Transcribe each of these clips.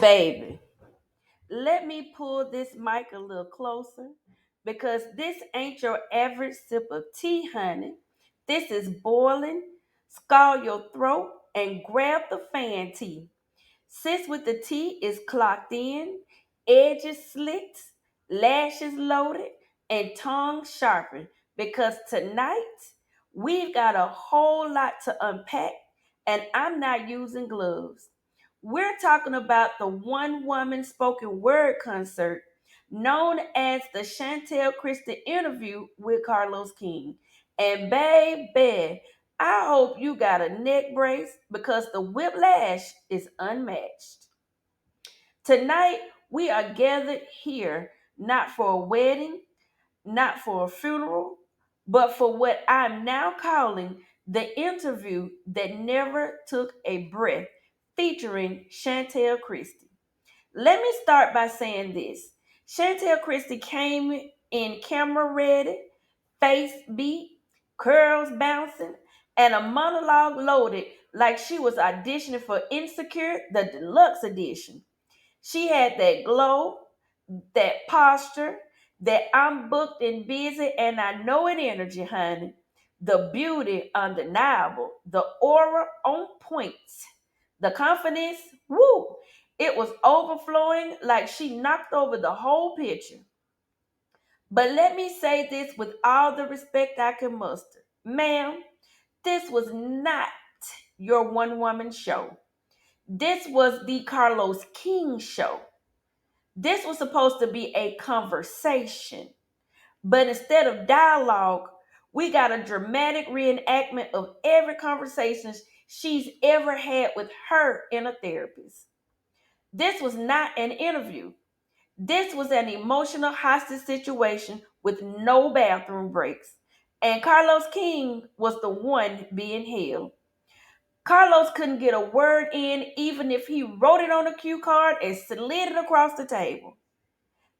Baby, let me pull this mic a little closer because this ain't your average sip of tea, honey. This is boiling. Scald your throat and grab the fan tea. Sis with the T is clocked in, edges slicked, lashes loaded, and tongue sharpened because tonight we've got a whole lot to unpack and I'm not using gloves. We're talking about the one woman spoken word concert known as the Chantel Christie interview with Carlos King. And baby, I hope you got a neck brace because the whiplash is unmatched. Tonight, we are gathered here not for a wedding, not for a funeral, but for what I'm now calling the interview that never took a breath, featuring Chantel Christie. Let me start by saying this. Chantel Christie came in camera ready, face beat, curls bouncing, and a monologue loaded like she was auditioning for Insecure, the deluxe edition. She had that glow, that posture, that I'm booked and busy and I know it energy, honey. The beauty undeniable, the aura on point, the confidence, woo! It was overflowing like she knocked over the whole picture. But let me say this with all the respect I can muster. Ma'am, this was not your one woman show. This was the Carlos King show. This was supposed to be a conversation. But instead of dialogue, we got a dramatic reenactment of every conversation she's ever had with her inner therapist. This was not an interview. This was an emotional hostage situation with no bathroom breaks. And Carlos King was the one being held. Carlos couldn't get a word in even if he wrote it on a cue card and slid it across the table.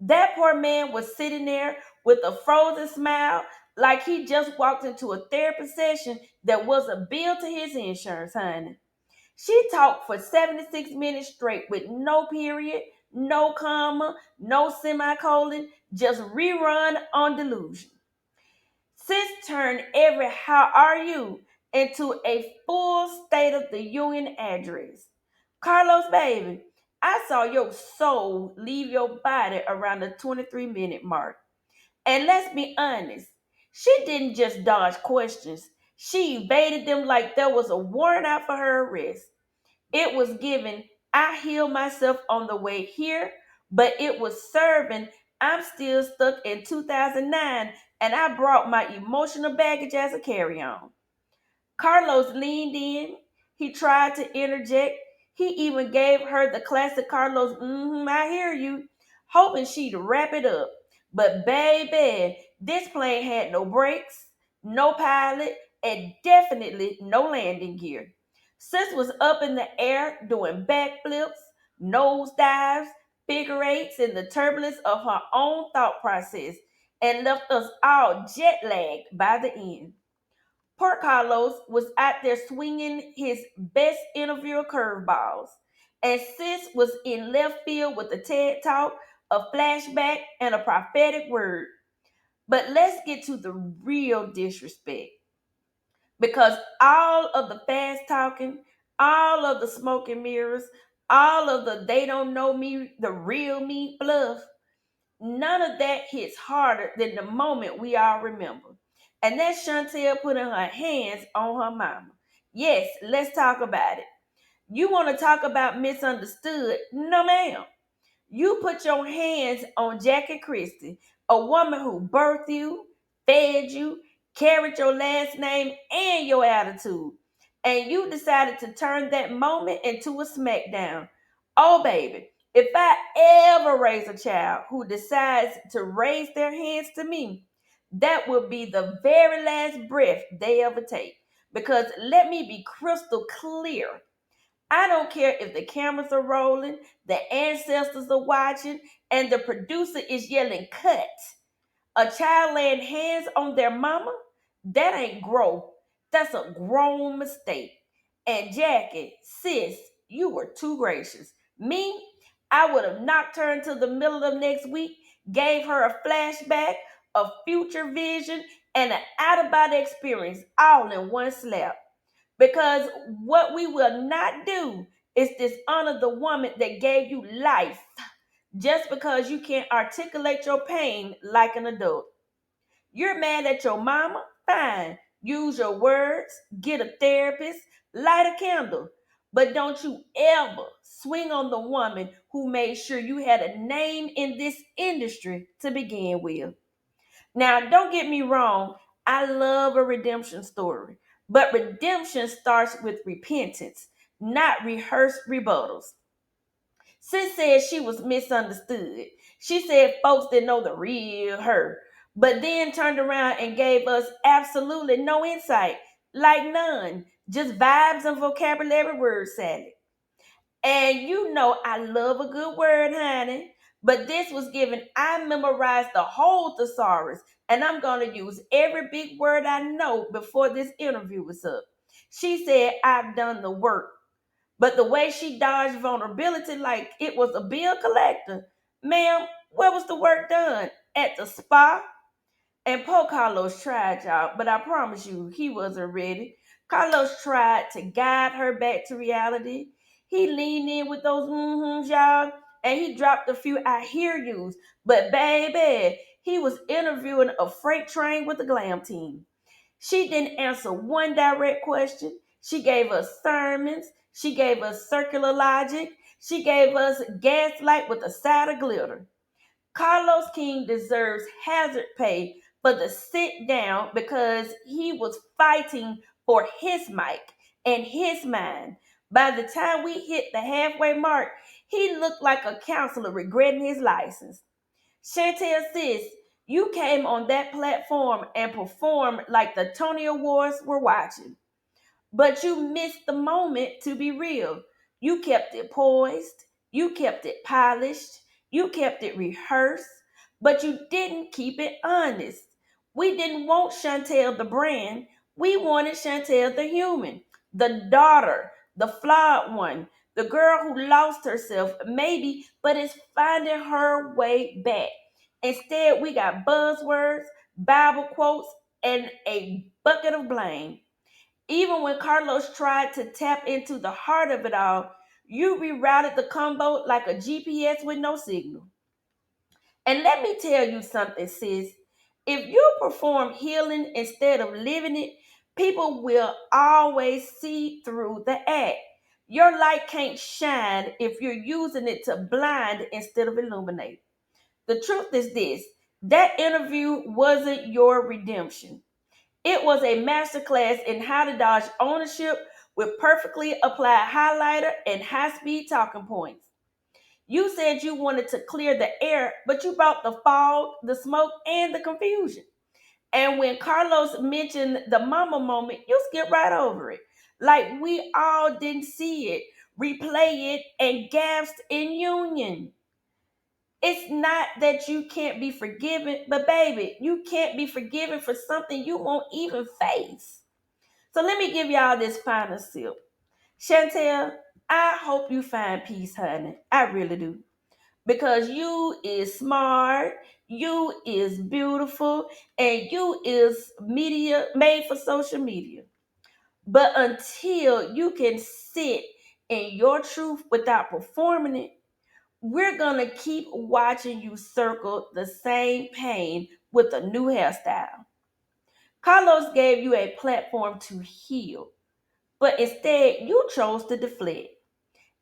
That poor man was sitting there with a frozen smile like he just walked into a therapy session that was a bill to his insurance, honey. She talked for 76 minutes straight with no period, no comma, no semicolon, just rerun on delusion. Sis turned every how are you into a full State of the Union address. Carlos, baby, I saw your soul leave your body around the 23-minute mark. And let's be honest, she didn't just dodge questions, she evaded them like there was a warrant out for her arrest. It was given, I healed myself on the way here, but it was serving, I'm still stuck in 2009 and I brought my emotional baggage as a carry on. Carlos leaned in. He tried to interject. He even gave her the classic Carlos, I hear you, hoping she'd wrap it up. But baby, this plane had no brakes, no pilot, and definitely no landing gear. Sis was up in the air doing backflips, nose dives, figure eights in the turbulence of her own thought process and left us all jet lagged by the end. Poor Carlos was out there swinging his best interviewer curveballs, and Sis was in left field with a TED talk, a flashback, and a prophetic word. But let's get to the real disrespect because all of the fast talking, all of the smoke and mirrors, all of the they don't know me, the real me fluff, none of that hits harder than the moment we all remember. And that's Chantel putting her hands on her mama. Yes, let's talk about it. You want to talk about misunderstood? No, ma'am. You put your hands on Jackie Christie, a woman who birthed you, fed you, carried your last name and your attitude. And you decided to turn that moment into a smackdown. Oh, baby, if I ever raise a child who decides to raise their hands to me, that will be the very last breath they ever take. Because let me be crystal clear. I don't care if the cameras are rolling, the ancestors are watching, and the producer is yelling, cut. A child laying hands on their mama, that ain't growth. That's a grown mistake. And Jackie, sis, you were too gracious. Me, I would have knocked her into the middle of next week, gave her a flashback, a future vision, and an out of body experience all in one slap. Because what we will not do is dishonor the woman that gave you life just because you can't articulate your pain like an adult. You're mad at your mama? Fine. Use your words, get a therapist, light a candle. But don't you ever swing on the woman who made sure you had a name in this industry to begin with. Now, don't get me wrong, I love a redemption story. But redemption starts with repentance, not rehearsed rebuttals. Sis said she was misunderstood. She said folks didn't know the real her, but then turned around and gave us absolutely no insight, like none, just vibes and vocabulary word salad. And you know I love a good word, honey. But this was given, I memorized the whole thesaurus, and I'm going to use every big word I know before this interview was up. She said, I've done the work. But the way she dodged vulnerability like it was a bill collector, ma'am, where was the work done? At the spa? And poor Carlos tried, y'all, but I promise you, he wasn't ready. Carlos tried to guide her back to reality. He leaned in with those mm-hms, y'all, and he dropped a few I hear yous. But baby, he was interviewing a freight train with the glam team. She didn't answer one direct question. She gave us sermons. She gave us circular logic. She gave us gaslight with a side of glitter. Carlos King deserves hazard pay for the sit down because he was fighting for his mic and his mind. By the time we hit the halfway mark, he looked like a counselor regretting his license. Chantel, sis, you came on that platform and performed like the Tony Awards were watching. But you missed the moment to be real. You kept it poised, you kept it polished, you kept it rehearsed, but you didn't keep it honest. We didn't want Chantel the brand, we wanted Chantel the human, the daughter, the flawed one, the girl who lost herself, maybe, but is finding her way back. Instead, we got buzzwords, Bible quotes, and a bucket of blame. Even when Carlos tried to tap into the heart of it all, you rerouted the combo like a GPS with no signal. And let me tell you something, sis. If you perform healing instead of living it, people will always see through the act. Your light can't shine if you're using it to blind instead of illuminate. The truth is this, that interview wasn't your redemption. It was a masterclass in how to dodge ownership with perfectly applied highlighter and high speed talking points. You said you wanted to clear the air, but you brought the fog, the smoke, and the confusion. And when Carlos mentioned the mama moment, you skipped right over it. Like we all didn't see it, replay it, and gasped in union. It's not that you can't be forgiven, but baby, you can't be forgiven for something you won't even face. So let me give y'all this final sip. Chantel, I hope you find peace, honey. I really do. Because you is smart, you is beautiful, and you is media made for social media. But until you can sit in your truth without performing it, we're gonna keep watching you circle the same pain with a new hairstyle. Carlos gave you a platform to heal, but instead you chose to deflect.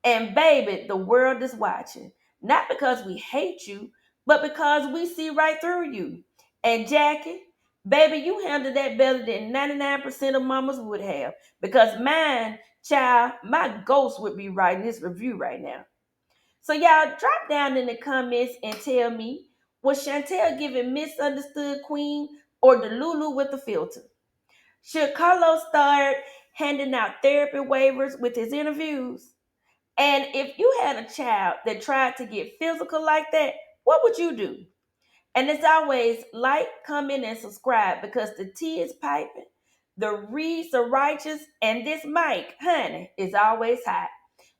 And baby, the world is watching. Not because we hate you, but because we see right through you. And Jackie, baby, you handled that better than 99% of mamas would have. Because mine, child, my ghost would be writing this review right now. So y'all drop down in the comments and tell me, was Chantel giving misunderstood queen or the Lulu with the filter? Should Carlos start handing out therapy waivers with his interviews? And if you had a child that tried to get physical like that, what would you do? And as always, like, comment, and subscribe because the tea is piping, the reads are righteous, and this mic, honey, is always hot.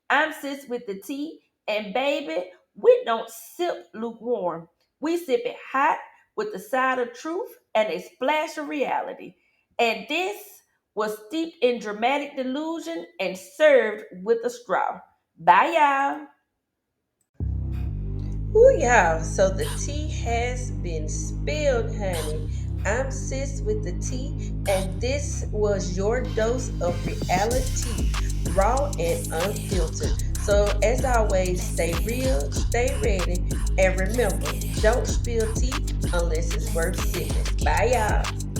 I'm Sis with the Tea, and baby, We don't sip lukewarm. We sip it hot with a side of truth and a splash of reality. And this was steeped in dramatic delusion and served with a straw. Bye, y'all. Ooh, y'all. So the tea has been spilled, honey. I'm Sis with the tea, and this was your dose of reality, raw and unfiltered. So, as always, stay real, stay ready, and remember, don't spill tea unless it's worth sipping. Bye, y'all.